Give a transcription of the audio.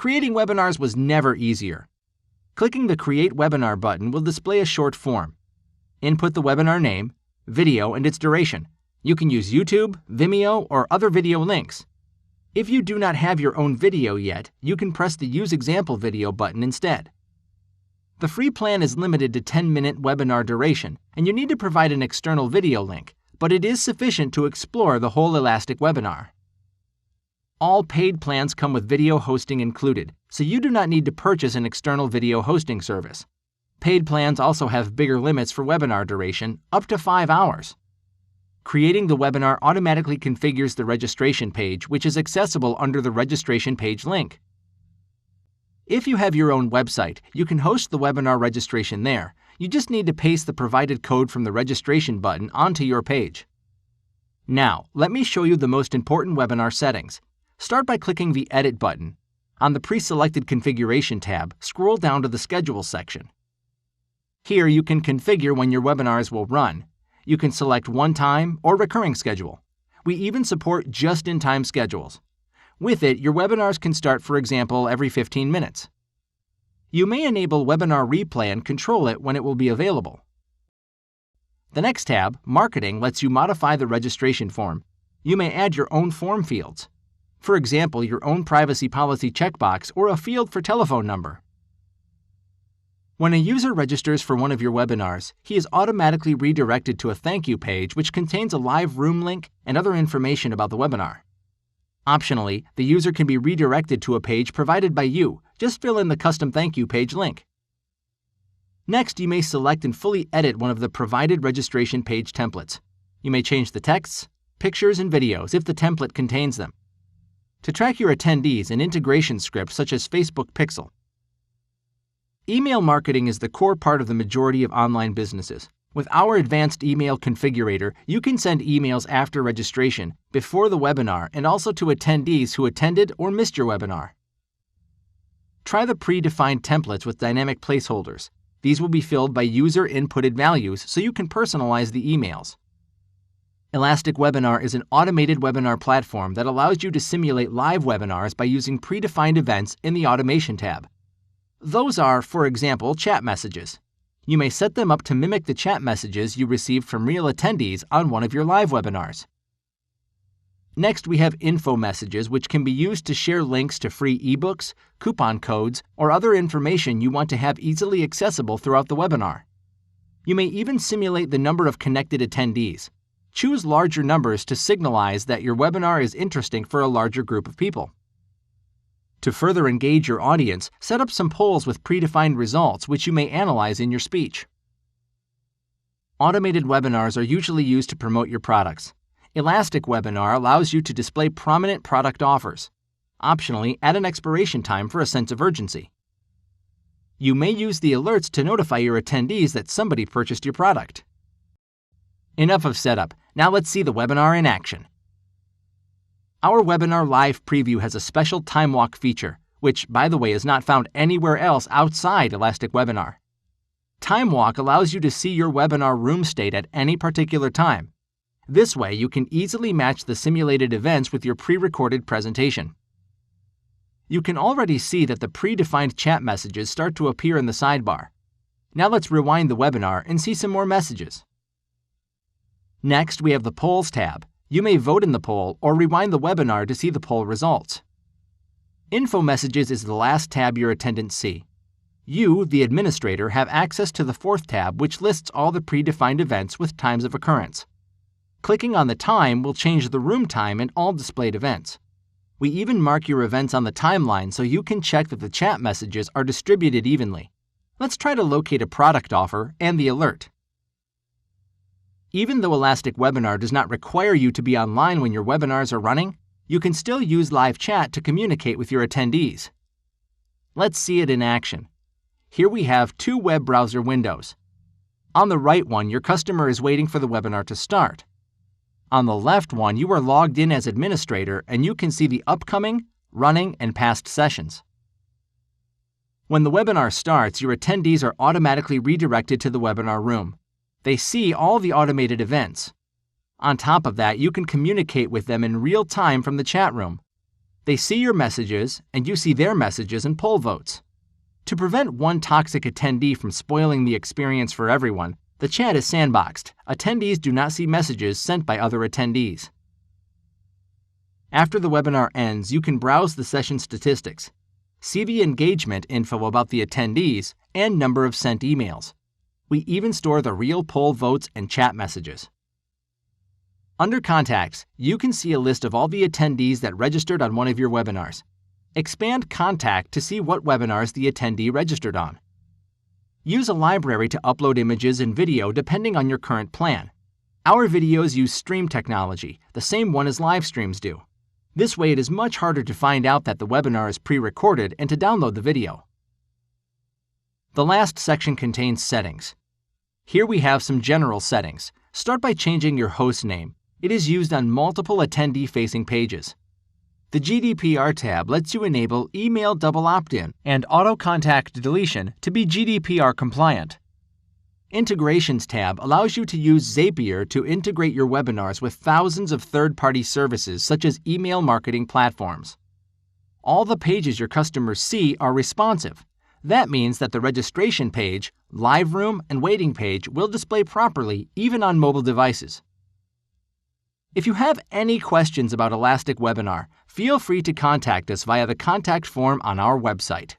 Creating webinars was never easier. Clicking the Create Webinar button will display a short form. Input the webinar name, video, and its duration. You can use YouTube, Vimeo, or other video links. If you do not have your own video yet, you can press the Use Example Video button instead. The free plan is limited to 10-minute webinar duration, and you need to provide an external video link, but it is sufficient to explore the whole Elastic webinar. All paid plans come with video hosting included, so you do not need to purchase an external video hosting service. Paid plans also have bigger limits for webinar duration, up to 5 hours. Creating the webinar automatically configures the registration page, which is accessible under the registration page link. If you have your own website, you can host the webinar registration there. You just need to paste the provided code from the registration button onto your page. Now, let me show you the most important webinar settings. Start by clicking the Edit button. On the pre-selected Configuration tab, scroll down to the Schedule section. Here you can configure when your webinars will run. You can select one-time or recurring schedule. We even support just-in-time schedules. With it, your webinars can start, for example, every 15 minutes. You may enable Webinar Replay and control it when it will be available. The next tab, Marketing, lets you modify the registration form. You may add your own form fields. For example, your own privacy policy checkbox or a field for telephone number. When a user registers for one of your webinars, he is automatically redirected to a thank you page which contains a live room link and other information about the webinar. Optionally, the user can be redirected to a page provided by you. Just fill in the custom thank you page link. Next, you may select and fully edit one of the provided registration page templates. You may change the texts, pictures, and videos if the template contains them. To track your attendees, an integration script such as Facebook Pixel. Email marketing is the core part of the majority of online businesses. With our advanced email configurator, you can send emails after registration, before the webinar, and also to attendees who attended or missed your webinar. Try the predefined templates with dynamic placeholders. These will be filled by user-inputted values so you can personalize the emails. ElasticWebinar is an automated webinar platform that allows you to simulate live webinars by using predefined events in the Automation tab. Those are, for example, chat messages. You may set them up to mimic the chat messages you received from real attendees on one of your live webinars. Next, we have info messages, which can be used to share links to free ebooks, coupon codes, or other information you want to have easily accessible throughout the webinar. You may even simulate the number of connected attendees. Choose larger numbers to signalize that your webinar is interesting for a larger group of people. To further engage your audience, set up some polls with predefined results which you may analyze in your speech. Automated webinars are usually used to promote your products. ElasticWebinar allows you to display prominent product offers. Optionally, add an expiration time for a sense of urgency. You may use the alerts to notify your attendees that somebody purchased your product. Enough of setup. Now let's see the webinar in action. Our webinar live preview has a special time walk feature, which, by the way, is not found anywhere else outside ElasticWebinar. Time walk allows you to see your webinar room state at any particular time. This way, you can easily match the simulated events with your pre-recorded presentation. You can already see that the predefined chat messages start to appear in the sidebar. Now let's rewind the webinar and see some more messages. Next, we have the Polls tab. You may vote in the poll or rewind the webinar to see the poll results. Info Messages is the last tab your attendants see. You, the administrator, have access to the fourth tab, which lists all the predefined events with times of occurrence. Clicking on the time will change the room time and all displayed events. We even mark your events on the timeline so you can check that the chat messages are distributed evenly. Let's try to locate a product offer and the alert. Even though ElasticWebinar does not require you to be online when your webinars are running, you can still use live chat to communicate with your attendees. Let's see it in action. Here we have two web browser windows. On the right one, your customer is waiting for the webinar to start. On the left one, you are logged in as administrator and you can see the upcoming, running, and past sessions. When the webinar starts, your attendees are automatically redirected to the webinar room. They see all the automated events. On top of that, you can communicate with them in real time from the chat room. They see your messages, and you see their messages and poll votes. To prevent one toxic attendee from spoiling the experience for everyone, the chat is sandboxed. Attendees do not see messages sent by other attendees. After the webinar ends, you can browse the session statistics, see the engagement info about the attendees, and number of sent emails. We even store the real poll votes and chat messages. Under Contacts, you can see a list of all the attendees that registered on one of your webinars. Expand Contact to see what webinars the attendee registered on. Use a library to upload images and video depending on your current plan. Our videos use stream technology, the same one as live streams do. This way it is much harder to find out that the webinar is pre-recorded and to download the video. The last section contains settings. Here we have some general settings. Start by changing your host name. It is used on multiple attendee-facing pages. The GDPR tab lets you enable email double opt-in and auto-contact deletion to be GDPR compliant. Integrations tab allows you to use Zapier to integrate your webinars with thousands of third-party services such as email marketing platforms. All the pages your customers see are responsive. That means that the registration page, live room, and waiting page will display properly even on mobile devices. If you have any questions about ElasticWebinar, feel free to contact us via the contact form on our website.